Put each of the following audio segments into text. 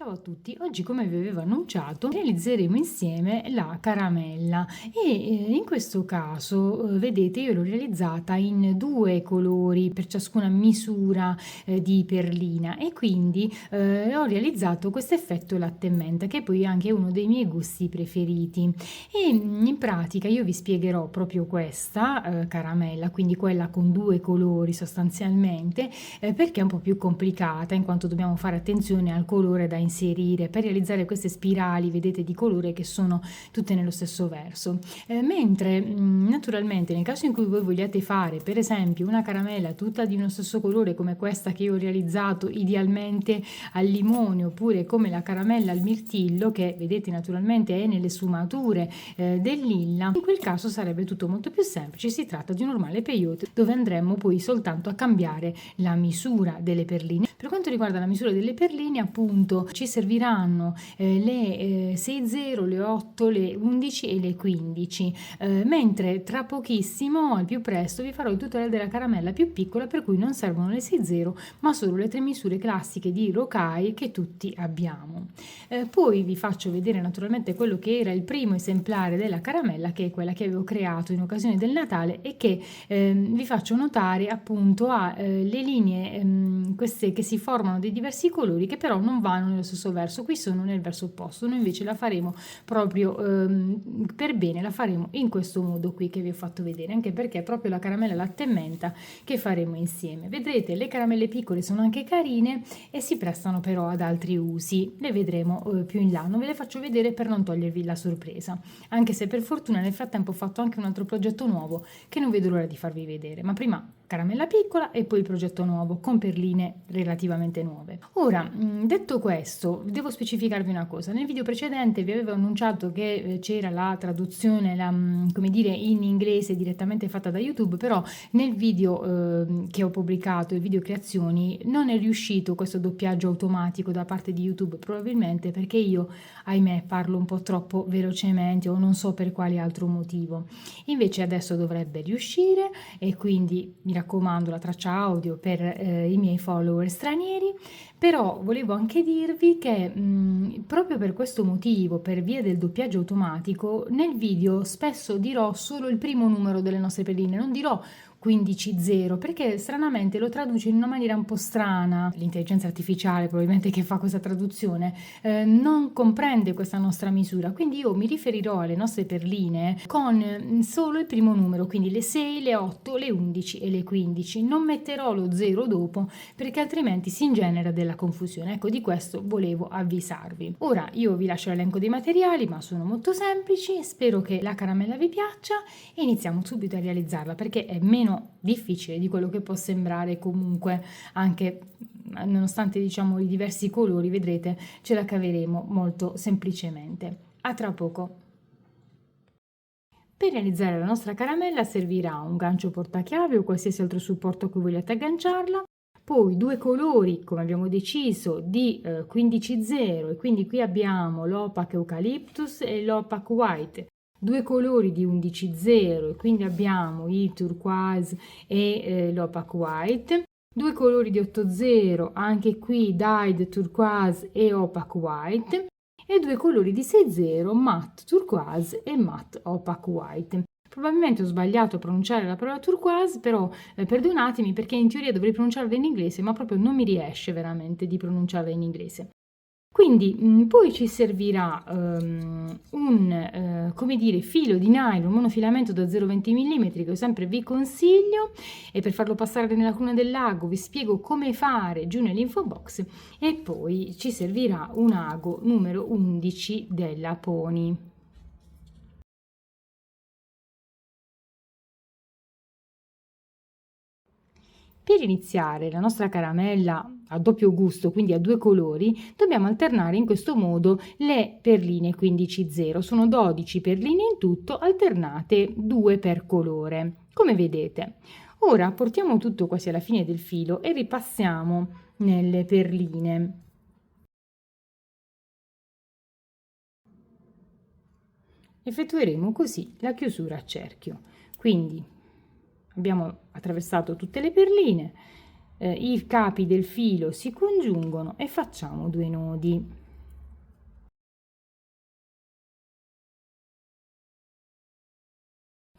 Ciao a tutti, oggi come vi avevo annunciato realizzeremo insieme la caramella e in questo caso vedete io l'ho realizzata in due colori per ciascuna misura di perlina e quindi ho realizzato questo effetto latte e menta che poi è anche uno dei miei gusti preferiti e in pratica io vi spiegherò proprio questa caramella, quindi quella con due colori sostanzialmente perché è un po' più complicata in quanto dobbiamo fare attenzione al colore da inserire per realizzare queste spirali, vedete, di colore che sono tutte nello stesso verso. Mentre naturalmente nel caso in cui voi vogliate fare per esempio una caramella tutta di uno stesso colore come questa che io ho realizzato idealmente al limone oppure come la caramella al mirtillo che vedete naturalmente è nelle sfumature del lilla, in quel caso sarebbe tutto molto più semplice, si tratta di un normale peyote dove andremo poi soltanto a cambiare la misura delle perline. Per quanto riguarda la misura delle perline appunto ci serviranno le 6,0, le 8, le 11 e le 15, mentre tra pochissimo al più presto vi farò il tutorial della caramella più piccola per cui non servono le 6,0 ma solo le tre misure classiche di Rokai che tutti abbiamo. Poi vi faccio vedere naturalmente quello che era il primo esemplare della caramella che è quella che avevo creato in occasione del Natale e che vi faccio notare appunto ha le linee queste che si formano dei diversi colori che però non vanno nello stesso verso, qui sono nel verso opposto, noi invece la faremo proprio per bene, la faremo in questo modo qui che vi ho fatto vedere, anche perché è proprio la caramella latte e menta che faremo insieme. Vedrete le caramelle piccole sono anche carine e si prestano però ad altri usi, le vedremo più in là, non ve le faccio vedere per non togliervi la sorpresa, anche se per fortuna nel frattempo ho fatto anche un altro progetto nuovo che non vedo l'ora di farvi vedere, ma prima caramella piccola e poi il progetto nuovo con perline relativamente nuove. Ora, detto questo, devo specificarvi una cosa. Nel video precedente vi avevo annunciato che c'era la traduzione, come dire, in inglese direttamente fatta da YouTube, però nel video che ho pubblicato, il video creazioni, non è riuscito questo doppiaggio automatico da parte di YouTube, probabilmente perché io, ahimè, parlo un po' troppo velocemente o non so per quale altro motivo. Invece adesso dovrebbe riuscire e quindi mi raccomando la traccia audio per i miei follower stranieri, però volevo anche dirvi che proprio per questo motivo, per via del doppiaggio automatico, nel video spesso dirò solo il primo numero delle nostre perline, non dirò 15,0 perché stranamente lo traduce in una maniera un po' strana. L'intelligenza artificiale probabilmente che fa questa traduzione non comprende questa nostra misura, quindi io mi riferirò alle nostre perline con solo il primo numero, quindi le 6, le 8, le 11 e le 15. Non metterò lo 0 dopo perché altrimenti si ingenera della confusione. Ecco, di questo volevo avvisarvi. Ora io vi lascio l'elenco dei materiali, ma sono molto semplici, spero che la caramella vi piaccia e iniziamo subito a realizzarla perché è meno difficile di quello che può sembrare comunque, anche nonostante diciamo i diversi colori, vedrete ce la caveremo molto semplicemente. A tra poco. Per realizzare la nostra caramella servirà un gancio portachiave o qualsiasi altro supporto a cui vogliate agganciarla, poi due colori come abbiamo deciso di 15,0 e quindi qui abbiamo l'Opaque Eucalyptus e l'Opaque White, due colori di 11,0 e quindi abbiamo il turquoise e l'Opaque White, due colori di 8,0 anche qui dyed turquoise e Opaque White e due colori di 6,0 matte turquoise e matte Opaque White. Probabilmente ho sbagliato a pronunciare la parola turquoise, però perdonatemi perché in teoria dovrei pronunciarla in inglese, ma proprio non mi riesce veramente di pronunciarla in inglese. Quindi poi ci servirà come dire, filo di nylon monofilamento da 0,20 mm che io sempre vi consiglio e per farlo passare nella cruna del lago vi spiego come fare giù nell'info box e poi ci servirà un ago numero 11 della Pony. Per iniziare la nostra caramella a doppio gusto, quindi a due colori, dobbiamo alternare in questo modo le perline 15,0. Sono 12 perline in tutto, alternate 2 per colore, come vedete. Ora portiamo tutto quasi alla fine del filo e ripassiamo nelle perline. Effettueremo così la chiusura a cerchio. Quindi abbiamo attraversato tutte le perline, i capi del filo si congiungono e facciamo 2 nodi.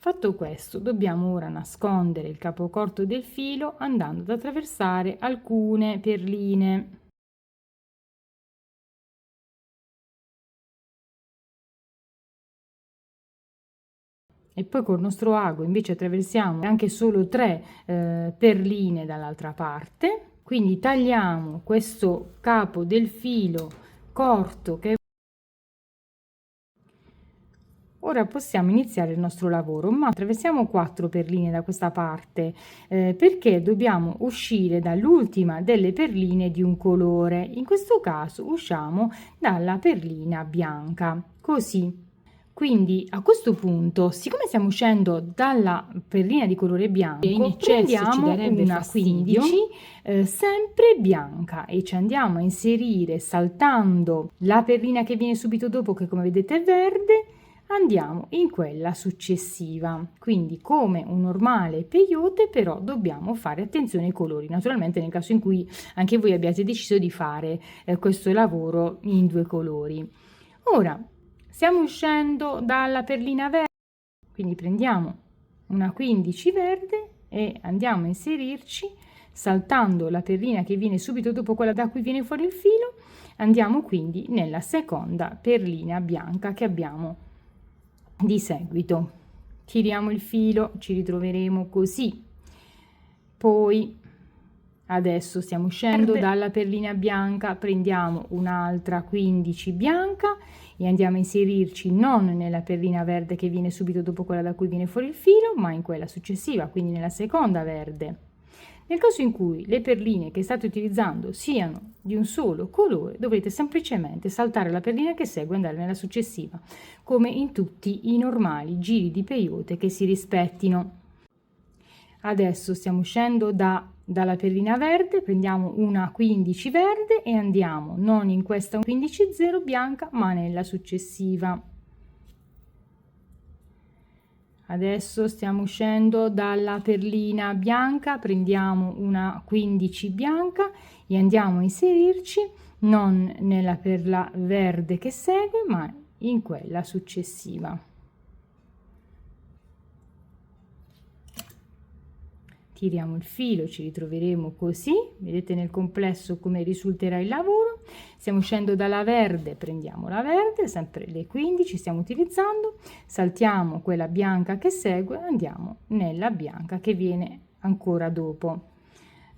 Fatto questo, dobbiamo ora nascondere il capocorto del filo andando ad attraversare alcune perline. E poi col nostro ago invece attraversiamo anche solo 3 perline dall'altra parte, quindi tagliamo questo capo del filo corto che ora possiamo iniziare il nostro lavoro, ma attraversiamo 4 perline da questa parte perché dobbiamo uscire dall'ultima delle perline di un colore. In questo caso usciamo dalla perlina bianca, così. Quindi a questo punto, siccome stiamo uscendo dalla perlina di colore bianco, in eccesso ci darebbe una fastidio, 15 sempre bianca e ci andiamo a inserire saltando la perlina che viene subito dopo, che come vedete è verde, andiamo in quella successiva, quindi come un normale peyote, però dobbiamo fare attenzione ai colori, naturalmente nel caso in cui anche voi abbiate deciso di fare questo lavoro in 2 colori. Ora stiamo uscendo dalla perlina verde, quindi prendiamo una 15 verde e andiamo a inserirci saltando la perlina che viene subito dopo quella da cui viene fuori il filo, andiamo quindi nella seconda perlina bianca che abbiamo di seguito. Tiriamo il filo, ci ritroveremo così. Poi adesso stiamo uscendo dalla perlina bianca, prendiamo un'altra 15 bianca e andiamo a inserirci non nella perlina verde che viene subito dopo quella da cui viene fuori il filo, ma in quella successiva, quindi nella seconda verde. Nel caso in cui le perline che state utilizzando siano di un solo colore, dovrete semplicemente saltare la perlina che segue e andare nella successiva, come in tutti i normali giri di peyote che si rispettino. Adesso stiamo uscendo dalla perlina verde, prendiamo una 15 verde e andiamo non in questa 15 0 bianca ma nella successiva. Adesso stiamo uscendo dalla perlina bianca, prendiamo una 15 bianca e andiamo a inserirci non nella perla verde che segue ma in quella successiva. Tiriamo il filo, ci ritroveremo così, vedete nel complesso come risulterà il lavoro. Stiamo uscendo dalla verde, prendiamo la verde, sempre le 15 stiamo utilizzando, saltiamo quella bianca che segue, andiamo nella bianca che viene ancora dopo.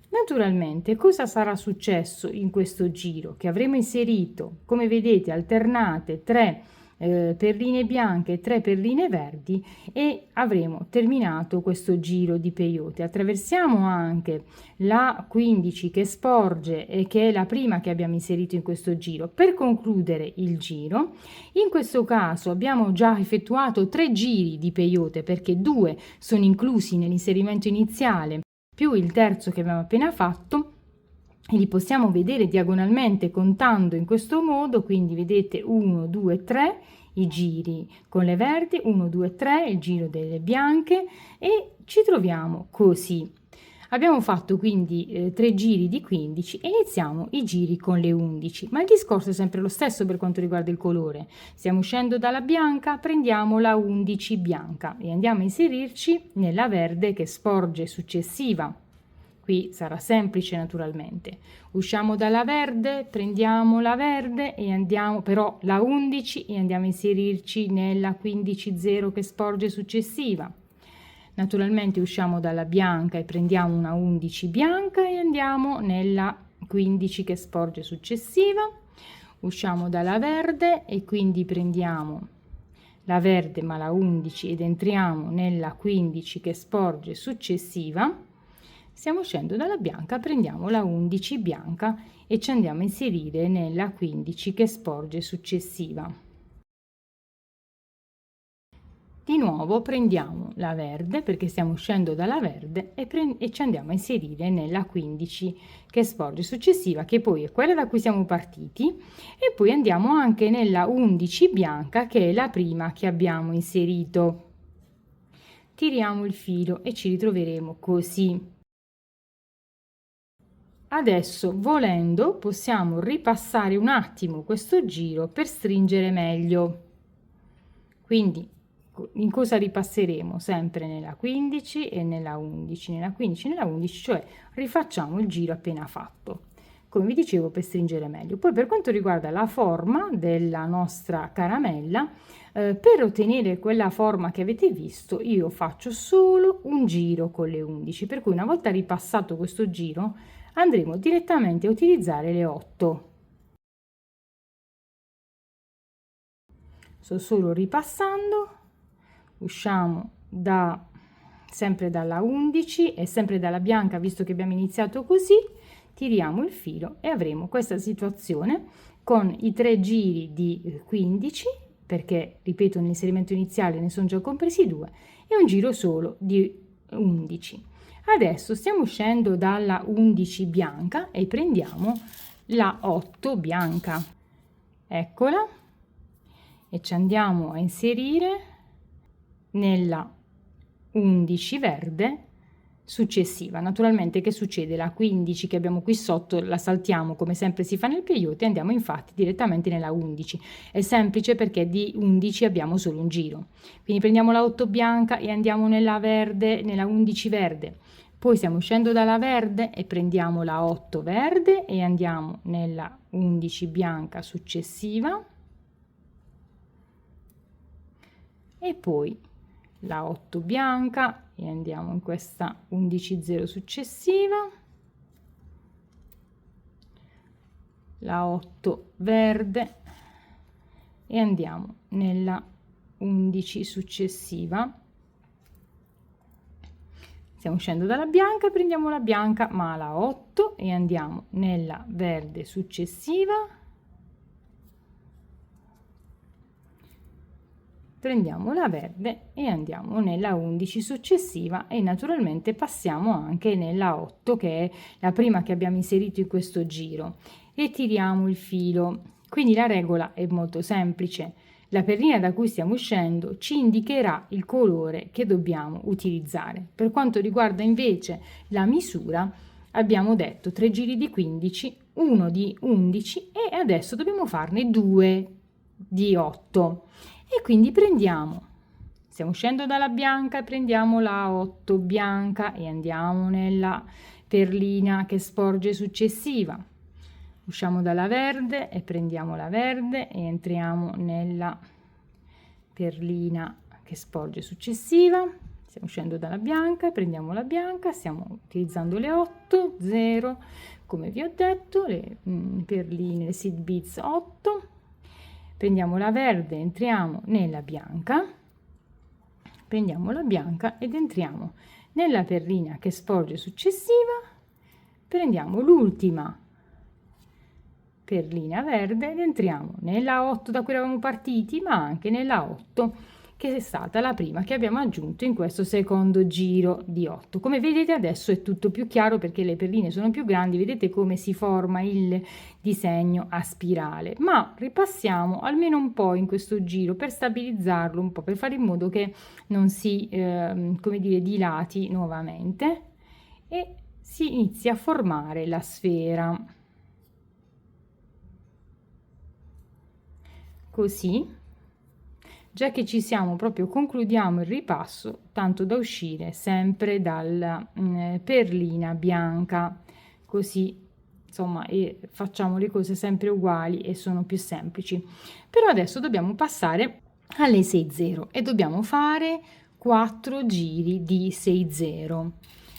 Naturalmente cosa sarà successo in questo giro? Che avremo inserito, come vedete, alternate 3 perline bianche e 3 perline verdi e avremo terminato questo giro di peyote. Attraversiamo anche la 15 che sporge e che è la prima che abbiamo inserito in questo giro per concludere il giro. In questo caso abbiamo già effettuato 3 giri di peyote perché 2 sono inclusi nell'inserimento iniziale più il terzo che abbiamo appena fatto, e li possiamo vedere diagonalmente contando in questo modo, quindi vedete 1 2 3 i giri con le verdi, 1 2 3 il giro delle bianche e ci troviamo così. Abbiamo fatto quindi 3 giri di 15 e iniziamo i giri con le 11, ma il discorso è sempre lo stesso per quanto riguarda il colore. Stiamo uscendo dalla bianca, prendiamo la 11 bianca e andiamo a inserirci nella verde che sporge successiva. Qui sarà semplice naturalmente. Usciamo dalla verde, prendiamo la verde e andiamo però la 11 e andiamo a inserirci nella 15 0 che sporge successiva. Naturalmente usciamo dalla bianca e prendiamo una 11 bianca e andiamo nella 15 che sporge successiva. Usciamo dalla verde e quindi prendiamo la verde ma la 11 ed entriamo nella 15 che sporge successiva. Stiamo uscendo dalla bianca, prendiamo la 11 bianca e ci andiamo a inserire nella 15 che sporge successiva. Di nuovo prendiamo la verde perché stiamo uscendo dalla verde e ci andiamo a inserire nella 15 che sporge successiva, che poi è quella da cui siamo partiti, e poi andiamo anche nella 11 bianca che è la prima che abbiamo inserito. Tiriamo il filo e ci ritroveremo così. Adesso, volendo, possiamo ripassare un attimo questo giro per stringere meglio. Quindi in cosa ripasseremo? Sempre nella 15 e nella 11, nella 15 e nella 11, cioè rifacciamo il giro appena fatto, come vi dicevo, per stringere meglio. Poi per quanto riguarda la forma della nostra caramella, per ottenere quella forma che avete visto, io faccio solo un giro con le 11, per cui una volta ripassato questo giro andremo direttamente a utilizzare le 8. Sto solo ripassando, usciamo sempre dalla 11 e sempre dalla bianca, visto che abbiamo iniziato così, tiriamo il filo e avremo questa situazione con i 3 giri di 15, perché ripeto nell'inserimento iniziale ne sono già compresi 2, e un giro solo di 11. Adesso stiamo uscendo dalla 11 bianca e prendiamo la 8 bianca, eccola, e ci andiamo a inserire nella 11 verde successiva. Naturalmente che succede? La 15 che abbiamo qui sotto la saltiamo come sempre si fa nel peyote e andiamo infatti direttamente nella 11. È semplice perché di 11 abbiamo solo un giro. Quindi prendiamo la 8 bianca e andiamo nella verde, nella 11 verde. Poi stiamo uscendo dalla verde e prendiamo la 8 verde e andiamo nella 11 bianca successiva. E poi la 8 bianca e andiamo in questa 11 successiva, la 8 verde e andiamo nella 11 successiva. Stiamo uscendo dalla bianca, prendiamo la bianca ma la 8 e andiamo nella verde successiva. Prendiamo la verde e andiamo nella 11 successiva e naturalmente passiamo anche nella 8 che è la prima che abbiamo inserito in questo giro e tiriamo il filo. Quindi la regola è molto semplice: la perlina da cui stiamo uscendo ci indicherà il colore che dobbiamo utilizzare. Per quanto riguarda invece la misura, abbiamo detto 3 giri di 15, 1 di 11 e adesso dobbiamo farne 2 di 8. E quindi stiamo uscendo dalla bianca e prendiamo la 8 bianca e andiamo nella perlina che sporge successiva. Usciamo dalla verde e prendiamo la verde e entriamo nella perlina che sporge successiva. Stiamo uscendo dalla bianca, prendiamo la bianca, stiamo utilizzando le 8, 0, come vi ho detto, le perline, le seed beads 8. Prendiamo la verde, entriamo nella bianca, prendiamo la bianca ed entriamo nella perlina che sporge successiva, prendiamo l'ultima perlina verde ed entriamo nella 8 da cui eravamo partiti, ma anche nella 8 che è stata la prima che abbiamo aggiunto in questo secondo giro di 8. Come vedete adesso è tutto più chiaro perché le perline sono più grandi, vedete come si forma il disegno a spirale, ma ripassiamo almeno un po' in questo giro per stabilizzarlo un po', per fare in modo che non si come dire, dilati nuovamente e si inizi a formare la sfera. Così, già che ci siamo, proprio concludiamo il ripasso, tanto da uscire sempre dalla perlina bianca, così insomma e facciamo le cose sempre uguali e sono più semplici. Però adesso dobbiamo passare alle 6-0 e dobbiamo fare 4 giri di 6-0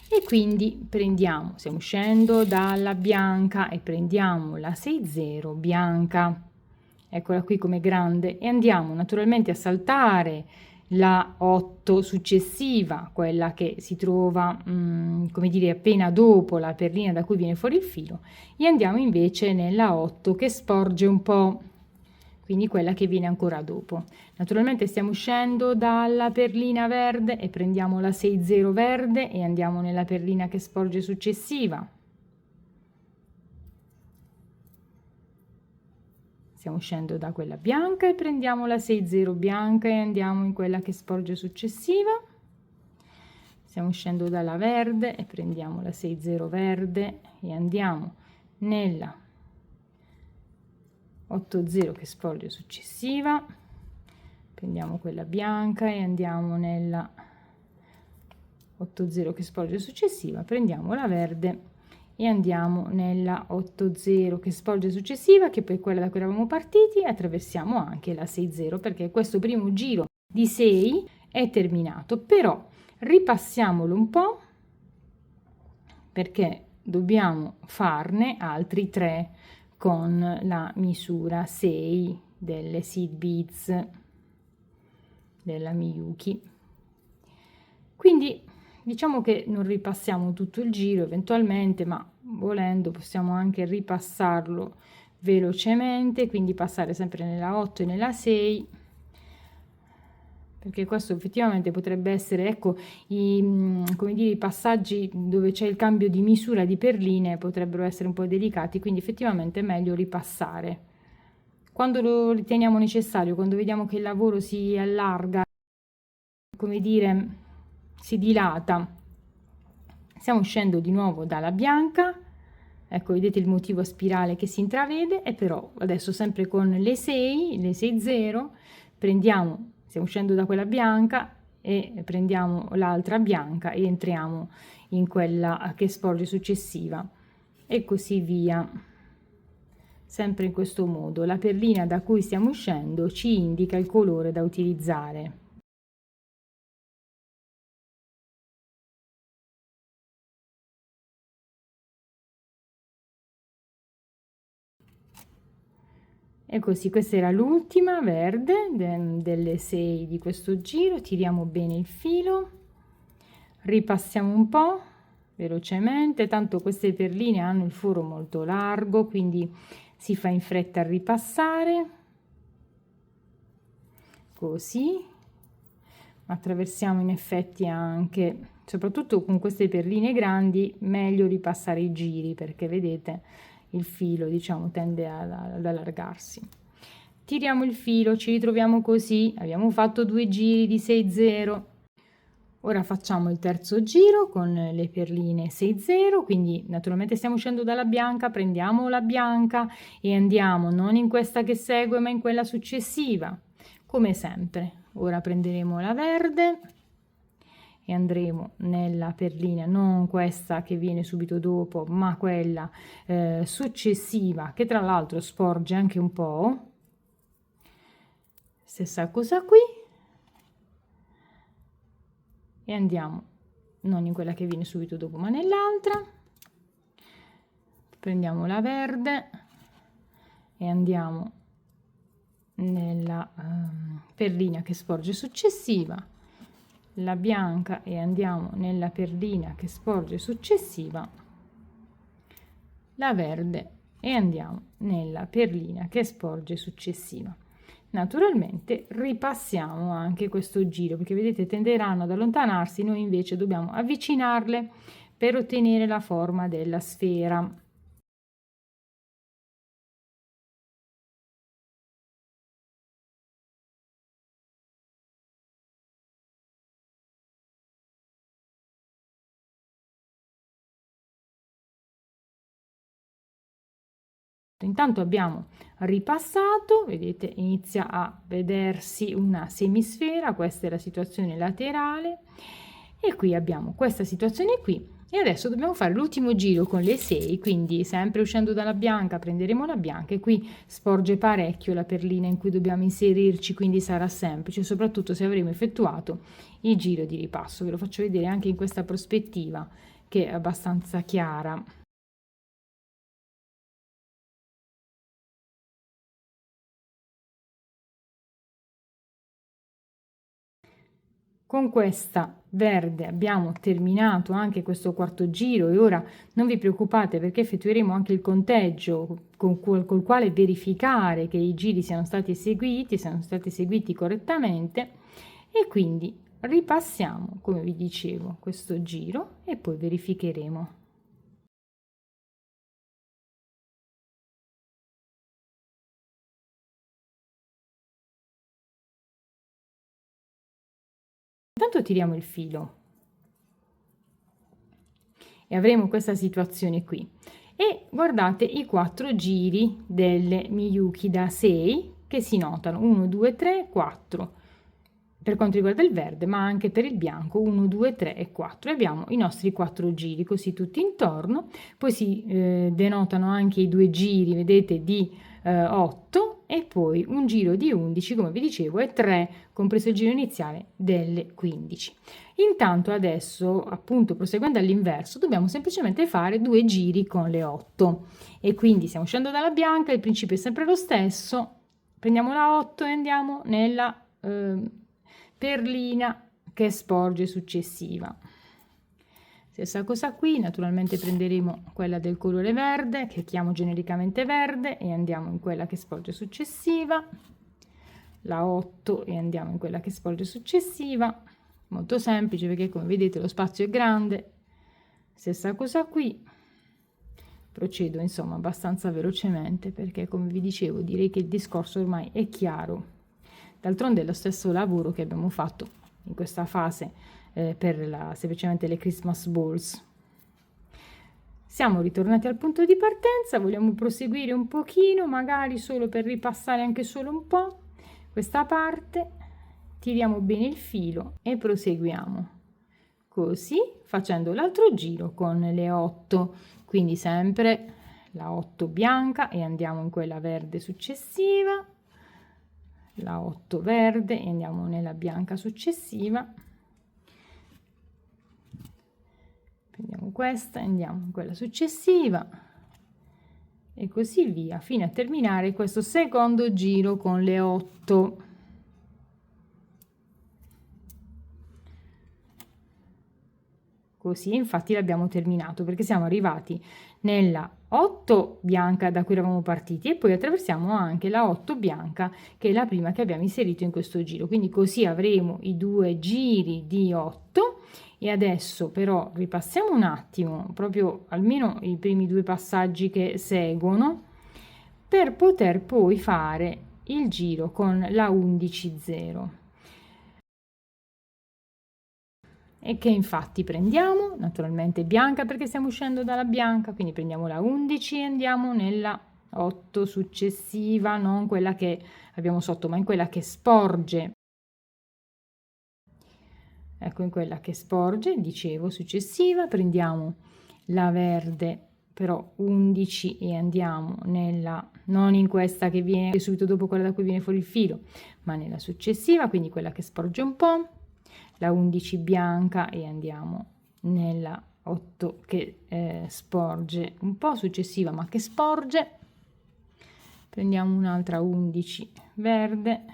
e quindi stiamo uscendo dalla bianca e prendiamo la 6-0 bianca, eccola qui come grande, e andiamo naturalmente a saltare la 8 successiva, quella che si trova come dire appena dopo la perlina da cui viene fuori il filo, e andiamo invece nella 8 che sporge un po', quindi quella che viene ancora dopo. Naturalmente stiamo uscendo dalla perlina verde e prendiamo la 6-0 verde e andiamo nella perlina che sporge successiva. Stiamo uscendo da quella bianca e prendiamo la 6-0 bianca e andiamo in quella che sporge successiva. Stiamo uscendo dalla verde e prendiamo la 6-0 verde e andiamo nella 8-0 che sporge successiva. prendiamo quella bianca e andiamo nella 8,0 che sporge successiva, prendiamo la verde e andiamo nella 8,0 che sporge successiva, che poi è quella da cui eravamo partiti, e attraversiamo anche la 6,0 perché questo primo giro di 6 è terminato. Però ripassiamolo un po' perché dobbiamo farne altri 3 con la misura 6 delle seed beads della Miyuki. Quindi diciamo che non ripassiamo tutto il giro eventualmente, ma volendo possiamo anche ripassarlo velocemente, quindi passare sempre nella 8 e nella 6, perché questo effettivamente potrebbe essere, ecco, come dire, i passaggi dove c'è il cambio di misura di perline potrebbero essere un po' delicati, quindi effettivamente è meglio ripassare. Quando lo riteniamo necessario, quando vediamo che il lavoro si allarga, come dire, si dilata, stiamo uscendo di nuovo dalla bianca, ecco, vedete il motivo a spirale che si intravede, e però adesso sempre con le 6, le 6,0, prendiamo, stiamo uscendo da quella bianca e prendiamo l'altra bianca e entriamo in quella che sporge successiva e così via. Sempre in questo modo la perlina da cui stiamo uscendo ci indica il colore da utilizzare. E così, questa era l'ultima verde delle 6 di questo giro. Tiriamo bene il filo, ripassiamo un po' velocemente, tanto queste perline hanno il foro molto largo, quindi si fa in fretta a ripassare, così. Attraversiamo in effetti anche, soprattutto con queste perline grandi, meglio ripassare i giri, perché vedete il filo, diciamo, tende ad allargarsi. Tiriamo il filo, ci ritroviamo così, abbiamo fatto 2 giri di 6,0. Ora facciamo il terzo giro con le perline 6,0, quindi naturalmente stiamo uscendo dalla bianca, prendiamo la bianca e andiamo non in questa che segue ma in quella successiva, come sempre. Ora prenderemo la verde e andremo nella perlina, non questa che viene subito dopo, ma quella successiva, che tra l'altro sporge anche un po'. Stessa cosa qui. E andiamo non in quella che viene subito dopo, ma nell'altra. Prendiamo la verde e andiamo nella perlina che sporge successiva, la bianca e andiamo nella perlina che sporge successiva, la verde e andiamo nella perlina che sporge successiva. Naturalmente ripassiamo anche questo giro, perché vedete tenderanno ad allontanarsi, noi invece dobbiamo avvicinarle per ottenere la forma della sfera. Intanto abbiamo ripassato, vedete, inizia a vedersi una semisfera, questa è la situazione laterale e qui abbiamo questa situazione qui, e adesso dobbiamo fare l'ultimo giro con le 6, quindi sempre uscendo dalla bianca prenderemo la bianca e qui sporge parecchio la perlina in cui dobbiamo inserirci, quindi sarà semplice, soprattutto se avremo effettuato il giro di ripasso. Ve lo faccio vedere anche in questa prospettiva che è abbastanza chiara. Con questa verde abbiamo terminato anche questo quarto giro e ora non vi preoccupate perché effettueremo anche il conteggio col quale verificare che i giri siano stati eseguiti correttamente, e quindi ripassiamo, come vi dicevo, questo giro e poi verificheremo. Intanto tiriamo il filo e avremo questa situazione qui, e guardate i 4 giri delle Miyuki da 6 che si notano: 1 2 3 4, per quanto riguarda il verde, ma anche per il bianco, 1, 2, 3 e 4. Abbiamo i nostri 4 giri, così tutti intorno. Poi si denotano anche i 2 giri, vedete, di 8 e poi un giro di 11, come vi dicevo, e 3, compreso il giro iniziale, delle 15. Intanto adesso, appunto, proseguendo all'inverso, dobbiamo semplicemente fare 2 giri con le 8 e quindi stiamo uscendo dalla bianca, il principio è sempre lo stesso, prendiamo la 8 e andiamo nella perlina che sporge successiva. Stessa cosa qui, naturalmente prenderemo quella del colore verde, che chiamo genericamente verde, e andiamo in quella che sporge successiva, la 8 e andiamo in quella che sporge successiva, molto semplice perché come vedete lo spazio è grande. Stessa cosa qui, procedo insomma abbastanza velocemente perché come vi dicevo direi che il discorso ormai è chiaro. D'altronde è lo stesso lavoro che abbiamo fatto in questa fase per semplicemente le Christmas balls. Siamo ritornati al punto di partenza, vogliamo proseguire un pochino, magari solo per ripassare anche solo un po' questa parte, tiriamo bene il filo e proseguiamo così facendo l'altro giro con le 8, quindi sempre la 8 bianca e andiamo in quella verde successiva, la 8 verde e andiamo nella bianca successiva, prendiamo questa e andiamo in quella successiva e così via fino a terminare questo secondo giro con le 8. Così infatti l'abbiamo terminato perché siamo arrivati nella 8 bianca da cui eravamo partiti e poi attraversiamo anche la 8 bianca che è la prima che abbiamo inserito in questo giro, quindi così avremo i 2 giri di 8 e adesso però ripassiamo un attimo proprio almeno i primi 2 passaggi che seguono per poter poi fare il giro con la 11,0 e che infatti prendiamo naturalmente bianca perché stiamo uscendo dalla bianca, quindi prendiamo la 11 e andiamo nella 8 successiva, non quella che abbiamo sotto ma in quella che sporge, ecco in quella che sporge, dicevo successiva, prendiamo la verde però 11 e andiamo nella, non in questa che viene subito dopo quella da cui viene fuori il filo ma nella successiva, quindi quella che sporge un po', la 11 bianca e andiamo nella 8 che sporge un po' successiva ma che sporge, prendiamo un'altra 11 verde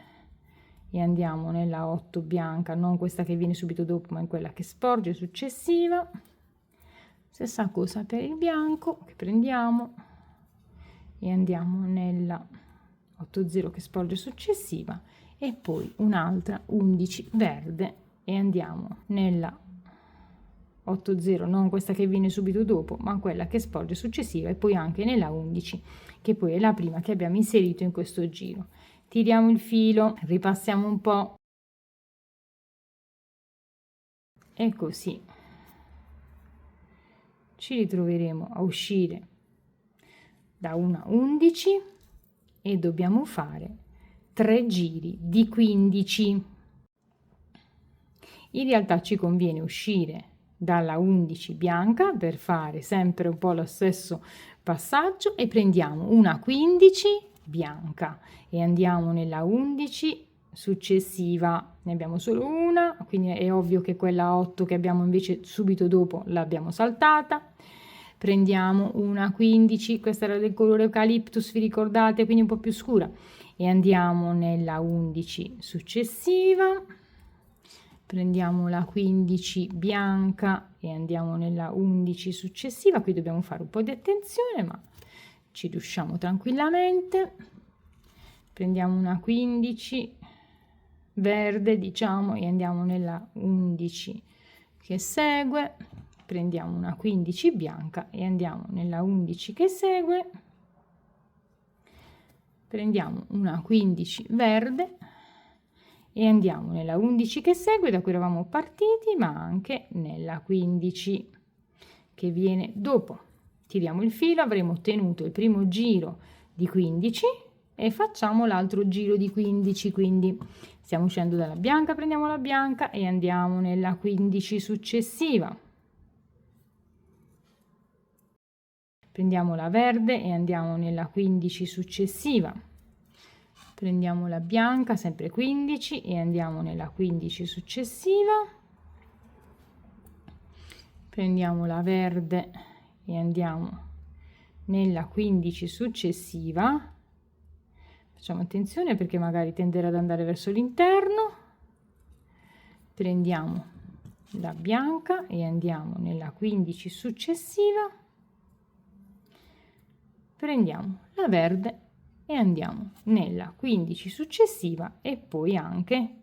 e andiamo nella 8 bianca, non questa che viene subito dopo ma in quella che sporge successiva, stessa cosa per il bianco che prendiamo e andiamo nella 8,0 che sporge successiva e poi un'altra 11 verde e andiamo nella 8,0 non questa che viene subito dopo ma quella che sporge successiva e poi anche nella 11 che poi è la prima che abbiamo inserito in questo giro. Tiriamo il filo, ripassiamo un po' e così ci ritroveremo a uscire da una 11 e dobbiamo fare 3 giri di 15. In realtà ci conviene uscire dalla 11 bianca per fare sempre un po' lo stesso passaggio e prendiamo una 15 bianca e andiamo nella 11 successiva, ne abbiamo solo una, quindi è ovvio che quella 8 che abbiamo invece subito dopo l'abbiamo saltata, prendiamo una 15, questa era del colore eucaliptus, vi ricordate, quindi un po' più scura, e andiamo nella 11 successiva, prendiamo la 15 bianca e andiamo nella 11 successiva, qui dobbiamo fare un po' di attenzione ma ci riusciamo tranquillamente, prendiamo una 15 verde diciamo e andiamo nella 11 che segue, prendiamo una 15 bianca e andiamo nella 11 che segue, prendiamo una 15 verde e andiamo nella 11 che segue da cui eravamo partiti ma anche nella 15 che viene dopo, tiriamo il filo, avremo ottenuto il primo giro di 15 e facciamo l'altro giro di 15, quindi stiamo uscendo dalla bianca, prendiamo la bianca e andiamo nella 15 successiva. Prendiamo la verde e andiamo nella 15 successiva. Prendiamo la bianca, sempre 15, e andiamo nella 15 successiva. Prendiamo la verde e andiamo nella 15 successiva. Facciamo attenzione perché magari tenderà ad andare verso l'interno. Prendiamo la bianca e andiamo nella 15 successiva. Prendiamo la verde e andiamo nella 15 successiva e poi anche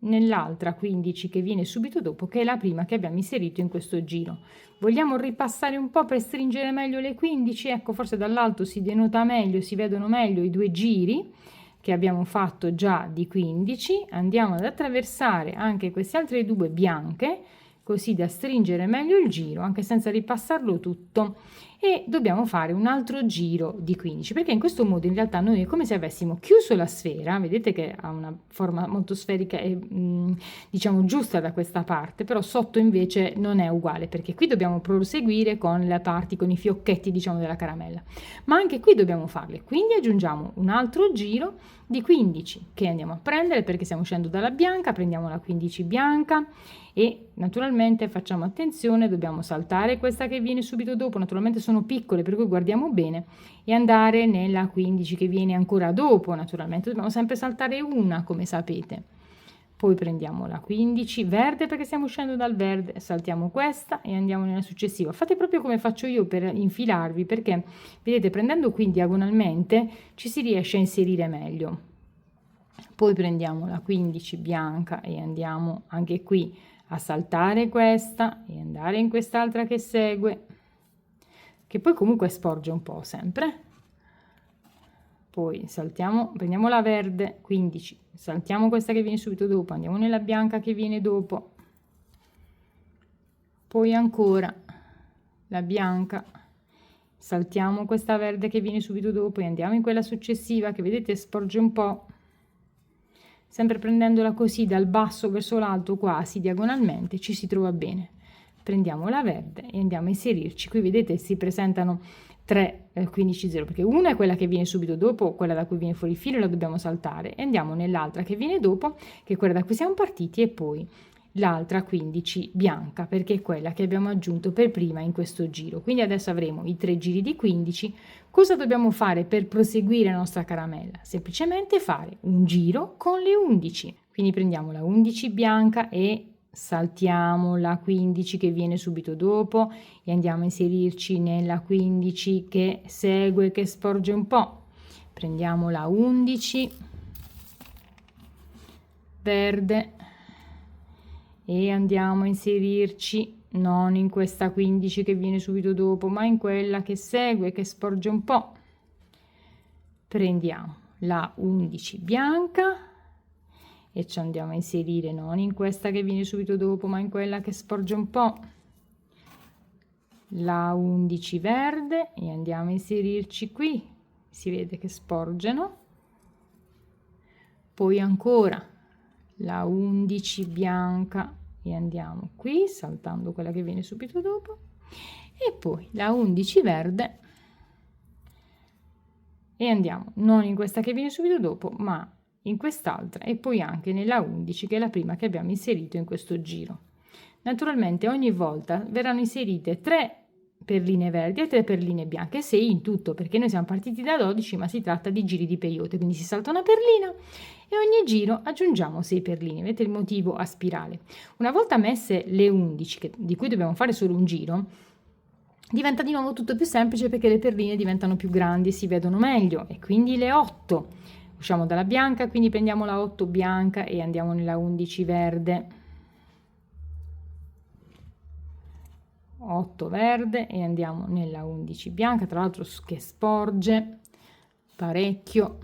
nell'altra 15 che viene subito dopo, che è la prima che abbiamo inserito in questo giro. Vogliamo ripassare un po' per stringere meglio le 15? Ecco, forse dall'alto si denota meglio, si vedono meglio i due giri che abbiamo fatto già di 15. Andiamo ad attraversare anche queste altre due bianche, così da stringere meglio il giro, anche senza ripassarlo tutto. E dobbiamo fare un altro giro di 15, perché in questo modo in realtà noi è come se avessimo chiuso la sfera. Vedete che ha una forma molto sferica e diciamo giusta da questa parte, però sotto invece non è uguale, perché qui dobbiamo proseguire con le parti, con i fiocchetti diciamo della caramella, ma anche qui dobbiamo farle, quindi aggiungiamo un altro giro di 15 che andiamo a prendere, perché stiamo uscendo dalla bianca, prendiamo la 15 bianca e naturalmente facciamo attenzione, dobbiamo saltare questa che viene subito dopo, naturalmente sono piccole per cui guardiamo bene, e andare nella 15 che viene ancora dopo. Naturalmente dobbiamo sempre saltare una, come sapete. Poi prendiamo la 15 verde, perché stiamo uscendo dal verde, saltiamo questa e andiamo nella successiva. Fate proprio come faccio io per infilarvi, perché vedete, prendendo qui diagonalmente ci si riesce a inserire meglio. Poi prendiamo la 15 bianca e andiamo anche qui a saltare questa e andare in quest'altra che segue, che poi comunque sporge un po' sempre. Poi saltiamo, prendiamo la verde 15, saltiamo questa che viene subito dopo, andiamo nella bianca che viene dopo, poi ancora la bianca, saltiamo questa verde che viene subito dopo e andiamo in quella successiva che vedete sporge un po', sempre prendendola così dal basso verso l'alto, quasi diagonalmente, ci si trova bene. Prendiamo la verde e andiamo a inserirci. Qui vedete si presentano 3 15-0, perché una è quella che viene subito dopo, quella da cui viene fuori il filo, la dobbiamo saltare, e andiamo nell'altra che viene dopo, che è quella da cui siamo partiti, e poi l'altra 15 bianca, perché è quella che abbiamo aggiunto per prima in questo giro. Quindi adesso avremo i 3 giri di 15. Cosa dobbiamo fare per proseguire la nostra caramella? Semplicemente fare un giro con le 11. Quindi prendiamo la 11 bianca e saltiamo la 15 che viene subito dopo e andiamo a inserirci nella 15 che segue, che sporge un po'. Prendiamo la 11 verde e andiamo a inserirci non in questa 15 che viene subito dopo, ma in quella che segue, che sporge un po'. Prendiamo la 11 bianca e ci andiamo a inserire non in questa che viene subito dopo, ma in quella che sporge un po'. La 11 verde e andiamo a inserirci qui, si vede che sporgono. Poi ancora la 11 bianca e andiamo qui saltando quella che viene subito dopo, e poi la 11 verde e andiamo non in questa che viene subito dopo, ma in quest'altra, e poi anche nella 11 che è la prima che abbiamo inserito in questo giro. Naturalmente ogni volta verranno inserite 3 perline verdi e 3 perline bianche, 6 in tutto, perché noi siamo partiti da 12, ma si tratta di giri di peyote, quindi si salta una perlina e ogni giro aggiungiamo 6 perline. Vedete il motivo a spirale. Una volta messe le 11, di cui dobbiamo fare solo un giro, diventa di nuovo tutto più semplice, perché le perline diventano più grandi e si vedono meglio, e quindi le 8. Usciamo dalla bianca, quindi prendiamo la 8 bianca e andiamo nella 11 verde. 8 verde e andiamo nella 11 bianca, tra l'altro che sporge parecchio.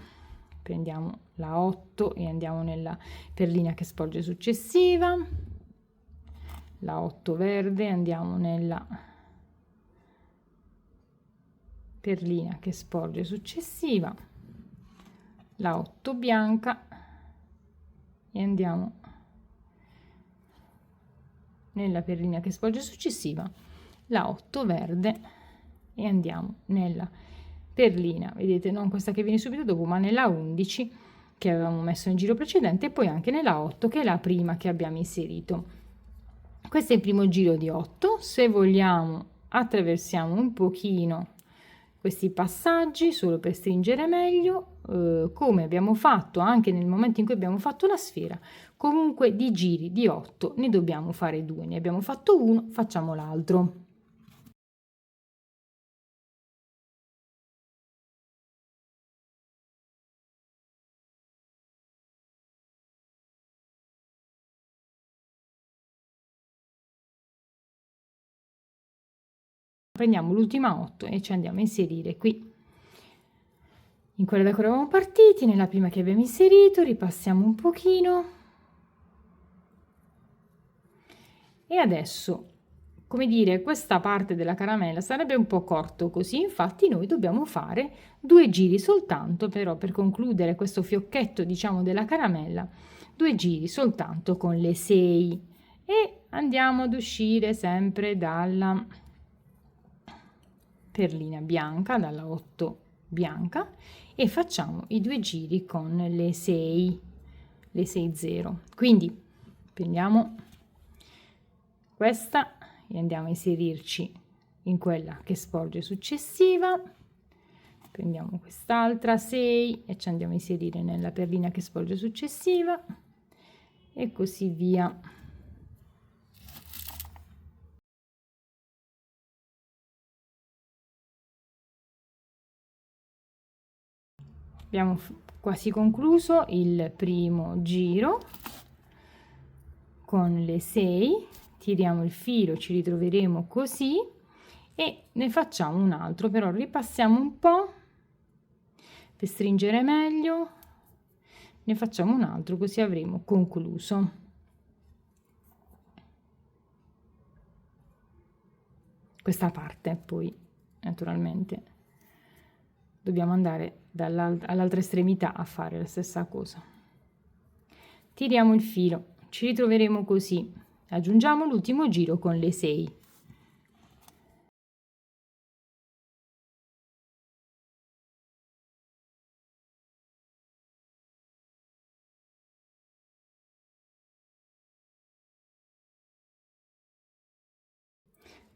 Prendiamo la 8 e andiamo nella perlina che sporge successiva, la 8 verde, andiamo nella perlina che sporge successiva, la 8 bianca e andiamo nella perlina che svolge successiva, la 8 verde e andiamo nella perlina, vedete, non questa che viene subito dopo, ma nella 11 che avevamo messo nel giro precedente e poi anche nella 8 che è la prima che abbiamo inserito. Questo è il primo giro di 8. Se vogliamo attraversiamo un pochino questi passaggi solo per stringere meglio, come abbiamo fatto anche nel momento in cui abbiamo fatto la sfera. Comunque di giri di 8 ne dobbiamo fare 2, ne abbiamo fatto uno, facciamo l'altro. Prendiamo l'ultima 8 e ci andiamo a inserire qui in quella da cui eravamo partiti, nella prima che abbiamo inserito, ripassiamo un pochino e adesso, come dire, questa parte della caramella sarebbe un po' corto così, infatti noi dobbiamo fare 2 giri soltanto, però per concludere questo fiocchetto diciamo della caramella, 2 giri soltanto con le 6 e andiamo ad uscire sempre dalla perlina bianca, dalla 8 bianca e facciamo i 2 giri con le 6 0. Quindi prendiamo questa e andiamo a inserirci in quella che sporge successiva, prendiamo quest'altra 6 e ci andiamo a inserire nella perlina che sporge successiva e così via. Abbiamo quasi concluso il primo giro con le 6, tiriamo il filo, ci ritroveremo così e ne facciamo un altro, però ripassiamo un po' per stringere meglio, ne facciamo un altro così avremo concluso. Questa parte, poi naturalmente dobbiamo andare all'altra estremità a fare la stessa cosa. Tiriamo il filo, ci ritroveremo così, aggiungiamo l'ultimo giro con le 6.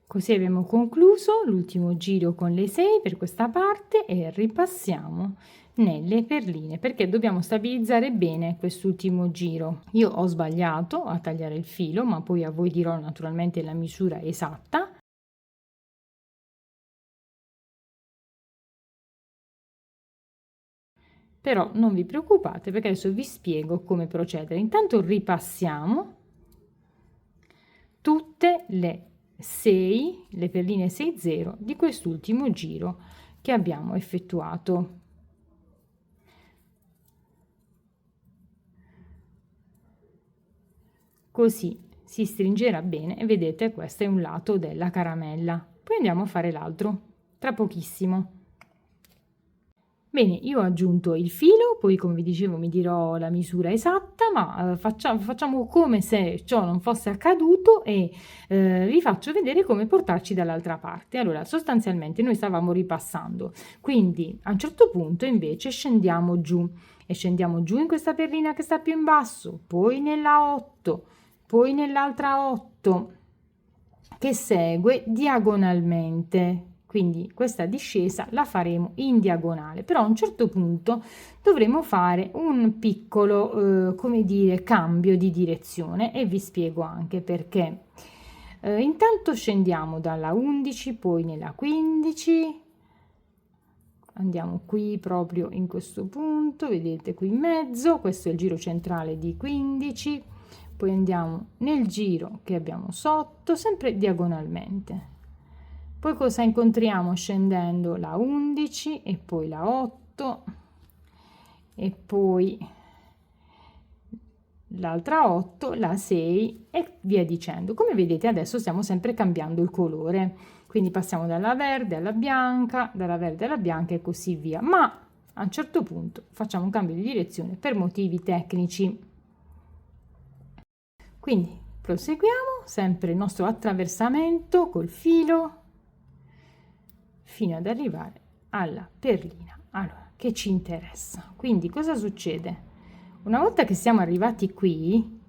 Così abbiamo concluso l'ultimo giro con le 6 per questa parte e ripassiamo nelle perline perché dobbiamo stabilizzare bene quest'ultimo giro. Io ho sbagliato a tagliare il filo, ma poi a voi dirò naturalmente la misura esatta. Però non vi preoccupate perché adesso vi spiego come procedere. Intanto ripassiamo tutte le 6, le perline 6 0 di quest'ultimo giro che abbiamo effettuato. Così si stringerà bene e vedete questo è un lato della caramella. Poi andiamo a fare l'altro tra pochissimo. Bene, io ho aggiunto il filo, poi come vi dicevo mi dirò la misura esatta, ma facciamo come se ciò non fosse accaduto e vi faccio vedere come portarci dall'altra parte. Allora, sostanzialmente noi stavamo ripassando, quindi a un certo punto invece scendiamo giù e scendiamo giù in questa perlina che sta più in basso, poi nella 8, poi nell'altra 8 che segue diagonalmente. Quindi questa discesa la faremo in diagonale, però a un certo punto dovremo fare un piccolo, come dire, cambio di direzione e vi spiego anche perché. Intanto scendiamo dalla 11, poi nella 15, andiamo qui proprio in questo punto, vedete qui in mezzo, questo è il giro centrale di 15, poi andiamo nel giro che abbiamo sotto, sempre diagonalmente. Poi cosa incontriamo scendendo? La 11 e poi la 8 e poi l'altra 8, la 6 e via dicendo. Come vedete adesso stiamo sempre cambiando il colore, quindi passiamo dalla verde alla bianca, dalla verde alla bianca e così via. Ma A un certo punto facciamo un cambio di direzione per motivi tecnici. Quindi proseguiamo sempre il nostro attraversamento col filo fino ad arrivare alla perlina, allora, che ci interessa. Quindi cosa succede? Una volta che siamo arrivati qui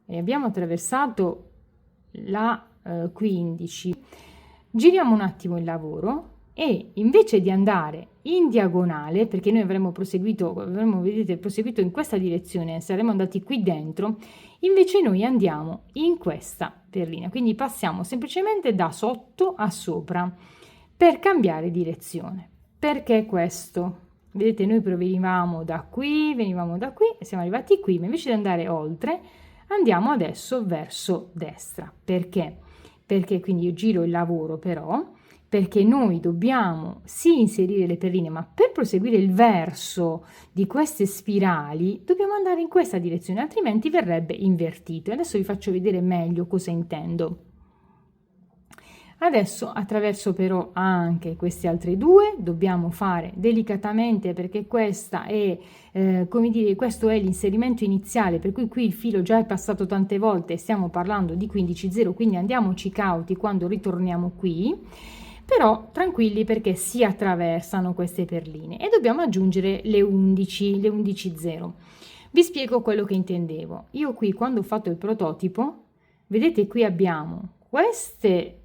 e abbiamo attraversato la 15, giriamo un attimo il lavoro e invece di andare in diagonale, perché noi avremmo proseguito, vedete, proseguito in questa direzione, saremmo andati qui dentro, invece noi andiamo in questa perlina, quindi passiamo semplicemente da sotto a sopra per cambiare direzione. Perché questo? Vedete, noi provenivamo da qui e siamo arrivati qui, ma invece di andare oltre andiamo adesso verso destra. Perché? Perché quindi io giro il lavoro, però perché noi dobbiamo sì inserire le perline, ma per proseguire il verso di queste spirali dobbiamo andare in questa direzione, altrimenti verrebbe invertito. Adesso vi faccio vedere meglio cosa intendo. Adesso attraverso però anche queste altre due, dobbiamo fare delicatamente, perché questa è, come dire, questo è l'inserimento iniziale, per cui qui il filo già è passato tante volte, stiamo parlando di 15,0, quindi andiamoci cauti quando ritorniamo qui, però tranquilli perché si attraversano queste perline e dobbiamo aggiungere le 11,0. Vi spiego quello che intendevo. Io qui quando ho fatto il prototipo, vedete qui abbiamo queste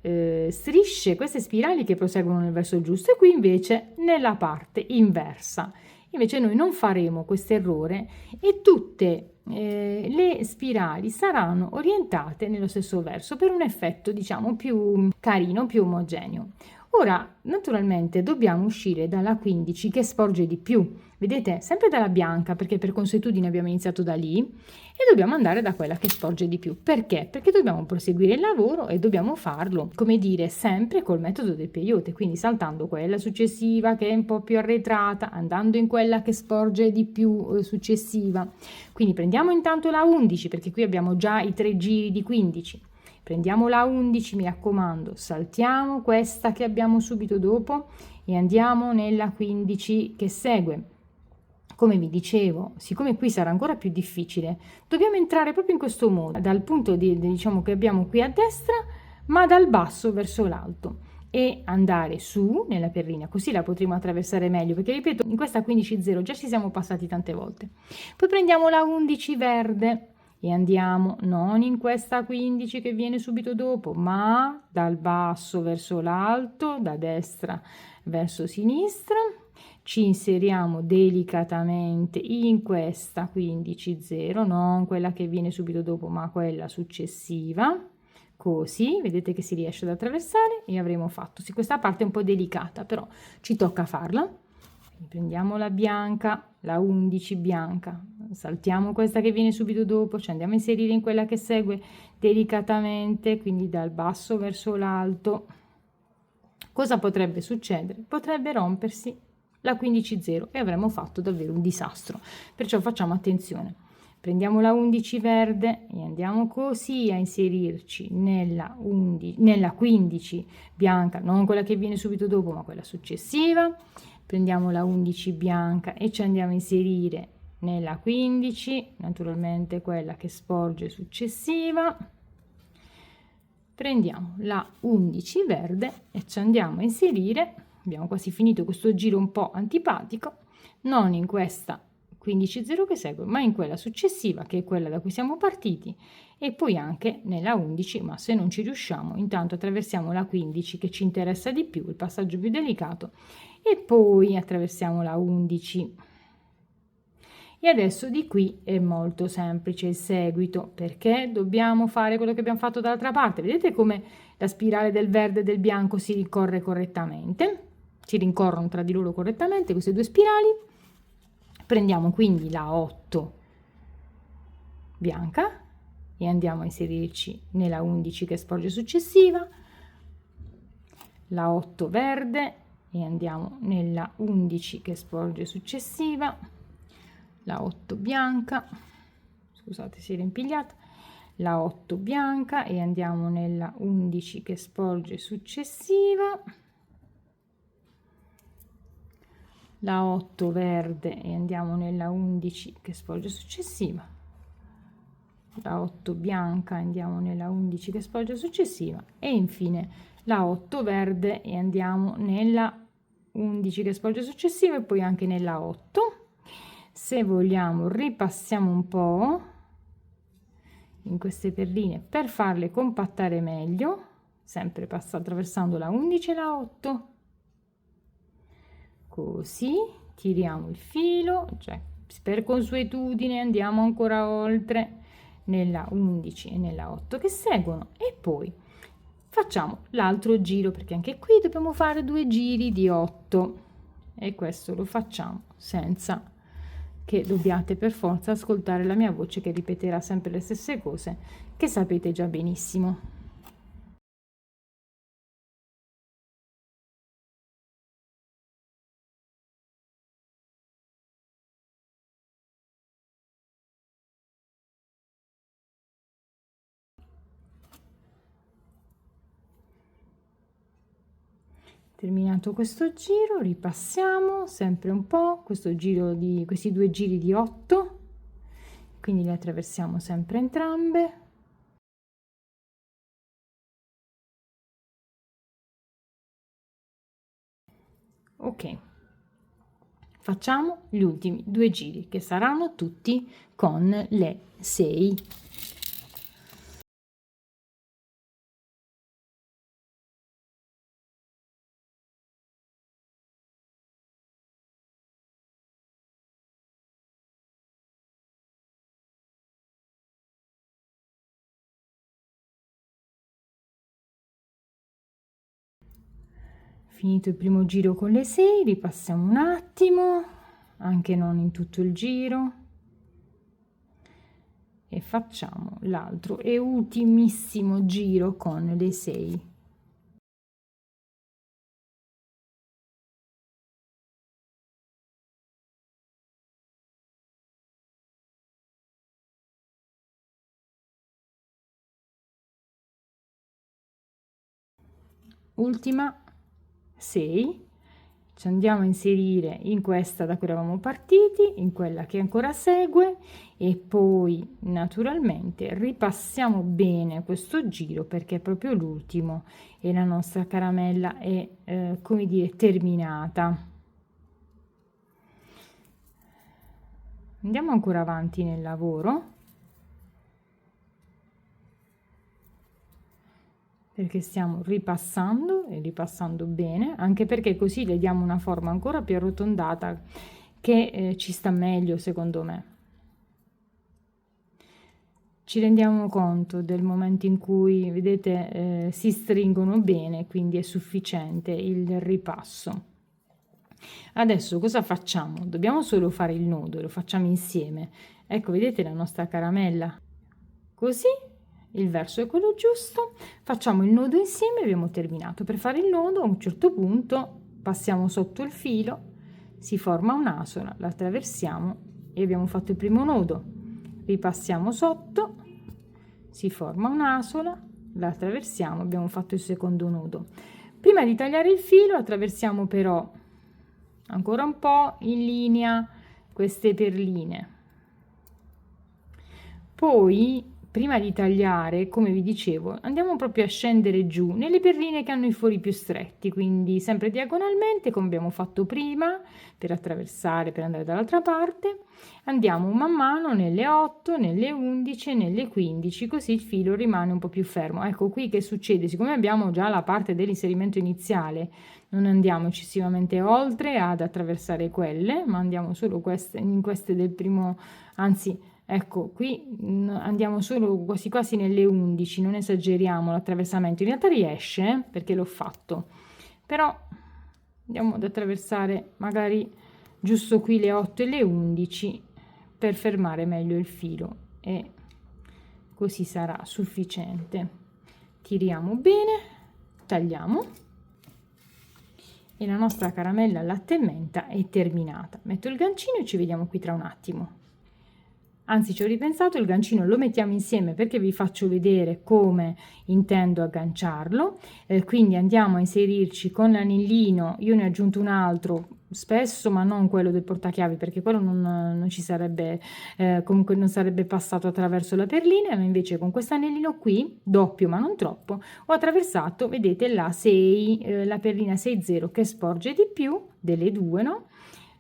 strisce, queste spirali che proseguono nel verso giusto e qui invece nella parte inversa. Invece noi non faremo questo errore e tutte le spirali saranno orientate nello stesso verso per un effetto, diciamo, più carino, più omogeneo. Ora, naturalmente, dobbiamo uscire dalla 15 che sporge di più. Vedete? Sempre dalla bianca, perché per consuetudine abbiamo iniziato da lì, e dobbiamo andare da quella che sporge di più. Perché? Perché dobbiamo proseguire il lavoro e dobbiamo farlo, come dire, sempre col metodo del peyote, quindi saltando quella successiva che è un po' più arretrata, andando in quella che sporge di più successiva. Quindi prendiamo intanto la 11, perché qui abbiamo già i 3 giri di 15. Prendiamo la 11, mi raccomando, saltiamo questa che abbiamo subito dopo e andiamo nella 15 che segue. Come vi dicevo, siccome qui sarà ancora più difficile, dobbiamo entrare proprio in questo modo, dal punto diciamo che abbiamo qui a destra, ma dal basso verso l'alto e andare su nella perlina, così la potremo attraversare meglio, perché ripeto, in questa 15,0 già ci siamo passati tante volte. Poi prendiamo la 11 verde e andiamo non in questa 15 che viene subito dopo, ma dal basso verso l'alto, da destra verso sinistra, ci inseriamo delicatamente in questa 15,0, non quella che viene subito dopo, ma quella successiva, così vedete che si riesce ad attraversare e avremo fatto. Sì, questa parte è un po' delicata, però ci tocca farla. Prendiamo la bianca, la 11 bianca, saltiamo questa che viene subito dopo, ci andiamo a inserire in quella che segue delicatamente, quindi dal basso verso l'alto. Cosa potrebbe succedere? Potrebbe rompersi la 15,0 e avremmo fatto davvero un disastro, perciò facciamo attenzione. Prendiamo la 11 verde e andiamo così a inserirci nella 15 bianca, non quella che viene subito dopo, ma quella successiva. Prendiamo la 11 bianca e ci andiamo a inserire nella 15, naturalmente quella che sporge successiva. Prendiamo la 11 verde e ci andiamo a inserire, abbiamo quasi finito questo giro un po' antipatico, non in questa 15,0 che segue, ma in quella successiva, che è quella da cui siamo partiti, e poi anche nella 11, ma se non ci riusciamo, intanto attraversiamo la 15 che ci interessa di più, il passaggio più delicato, e poi attraversiamo la 11. E adesso di qui è molto semplice il seguito, perché dobbiamo fare quello che abbiamo fatto dall'altra parte. Vedete come la spirale del verde e del bianco si rincorre correttamente? Si rincorrono tra di loro correttamente queste due spirali. Prendiamo quindi la 8 bianca e andiamo a inserirci nella 11 che sporge successiva, la 8 verde e andiamo nella 11 che sporge successiva, la 8 bianca, scusate si è rimpigliata, la 8 bianca e andiamo nella 11 che sporge successiva, la 8 verde e andiamo nella 11 che svolge successiva, la 8 bianca, andiamo nella 11 che svolge successiva e infine la 8 verde e andiamo nella 11 che svolge successiva e poi anche nella 8. Se vogliamo ripassiamo un po' in queste perline per farle compattare meglio, sempre attraversando la 11 e la 8. Così tiriamo il filo, cioè per consuetudine andiamo ancora oltre nella 11 e nella 8 che seguono e poi facciamo l'altro giro, perché anche qui dobbiamo fare 2 giri di 8 e questo lo facciamo senza che dobbiate per forza ascoltare la mia voce che ripeterà sempre le stesse cose che sapete già benissimo. Terminato questo giro ripassiamo sempre un po' questo giro di questi 2 giri di 8, quindi le attraversiamo sempre entrambe. Ok, facciamo gli ultimi 2 giri che saranno tutti con le 6. Finito il primo giro con le 6, ripassiamo un attimo, anche non in tutto il giro, e facciamo l'altro e ultimissimo giro con le 6. Ultima 6, ci andiamo a inserire in questa da cui eravamo partiti, in quella che ancora segue e poi naturalmente ripassiamo bene questo giro perché è proprio l'ultimo e la nostra caramella è come dire terminata. Andiamo ancora avanti nel lavoro perché stiamo ripassando e ripassando bene, anche perché così le diamo una forma ancora più arrotondata che ci sta meglio secondo me. Ci rendiamo conto del momento in cui, vedete, si stringono bene, quindi è sufficiente il ripasso. Adesso cosa facciamo? Dobbiamo solo fare il nodo, lo facciamo insieme. Ecco, vedete la nostra caramella? Così il verso è quello giusto, facciamo il nodo insieme e abbiamo terminato. Per fare il nodo a un certo punto passiamo sotto il filo, si forma un'asola, la attraversiamo e abbiamo fatto il primo nodo, ripassiamo sotto, si forma un'asola, la attraversiamo, abbiamo fatto il secondo nodo. Prima di tagliare il filo attraversiamo però ancora un po' in linea queste perline, poi prima di tagliare, come vi dicevo, andiamo proprio a scendere giù nelle perline che hanno i fori più stretti, quindi sempre diagonalmente come abbiamo fatto prima per attraversare, per andare dall'altra parte, andiamo man mano nelle 8, nelle 11, nelle 15, così il filo rimane un po' più fermo. Ecco qui che succede, siccome abbiamo già la parte dell'inserimento iniziale, non andiamo eccessivamente oltre ad attraversare quelle, ma andiamo solo in queste del primo, anzi ecco, qui andiamo solo quasi quasi nelle 11, non esageriamo l'attraversamento. In realtà riesce, perché l'ho fatto, però andiamo ad attraversare magari giusto qui le 8 e le 11 per fermare meglio il filo e così sarà sufficiente. Tiriamo bene, tagliamo e la nostra caramella al latte e menta è terminata. Metto il gancino e ci vediamo qui tra un attimo. Anzi, ci ho ripensato, il gancino lo mettiamo insieme perché vi faccio vedere come intendo agganciarlo. Quindi andiamo a inserirci con l'anellino, io ne ho aggiunto un altro spesso, ma non quello del portachiavi, perché quello non ci sarebbe, comunque non sarebbe passato attraverso la perlina, ma invece con questo anellino qui, doppio ma non troppo, ho attraversato, vedete, la 6, la perlina 6,0 che sporge di più delle due, no?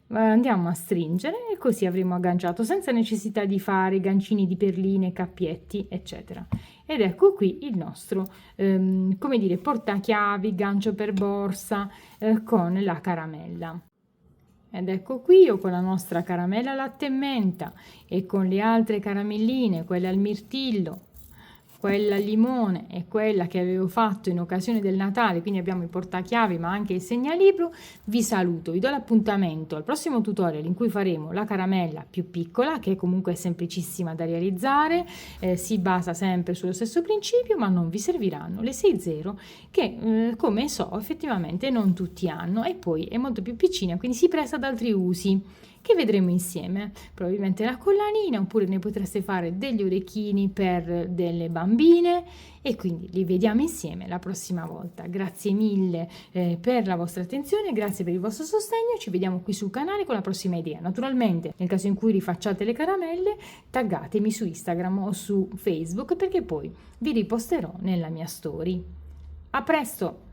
Andiamo a stringere e così avremo agganciato senza necessità di fare gancini di perline, cappietti, eccetera. Ed ecco qui il nostro, come dire, portachiavi, gancio per borsa, con la caramella. Ed ecco qui io con la nostra caramella latte e menta e con le altre caramelline, quella al mirtillo, quella al limone e quella che avevo fatto in occasione del Natale, quindi abbiamo i portachiavi ma anche il segnalibro, vi saluto, vi do l'appuntamento al prossimo tutorial in cui faremo la caramella più piccola, che comunque è semplicissima da realizzare, si basa sempre sullo stesso principio, ma non vi serviranno le 6,0 che come so effettivamente non tutti hanno, e poi è molto più piccina, quindi si presta ad altri usi che vedremo insieme, probabilmente la collanina, oppure ne potreste fare degli orecchini per delle bambine, e quindi li vediamo insieme la prossima volta. Grazie mille per la vostra attenzione, grazie per il vostro sostegno, ci vediamo qui sul canale con la prossima idea. Naturalmente nel caso in cui rifacciate le caramelle, taggatemi su Instagram o su Facebook, perché poi vi riposterò nella mia story. A presto!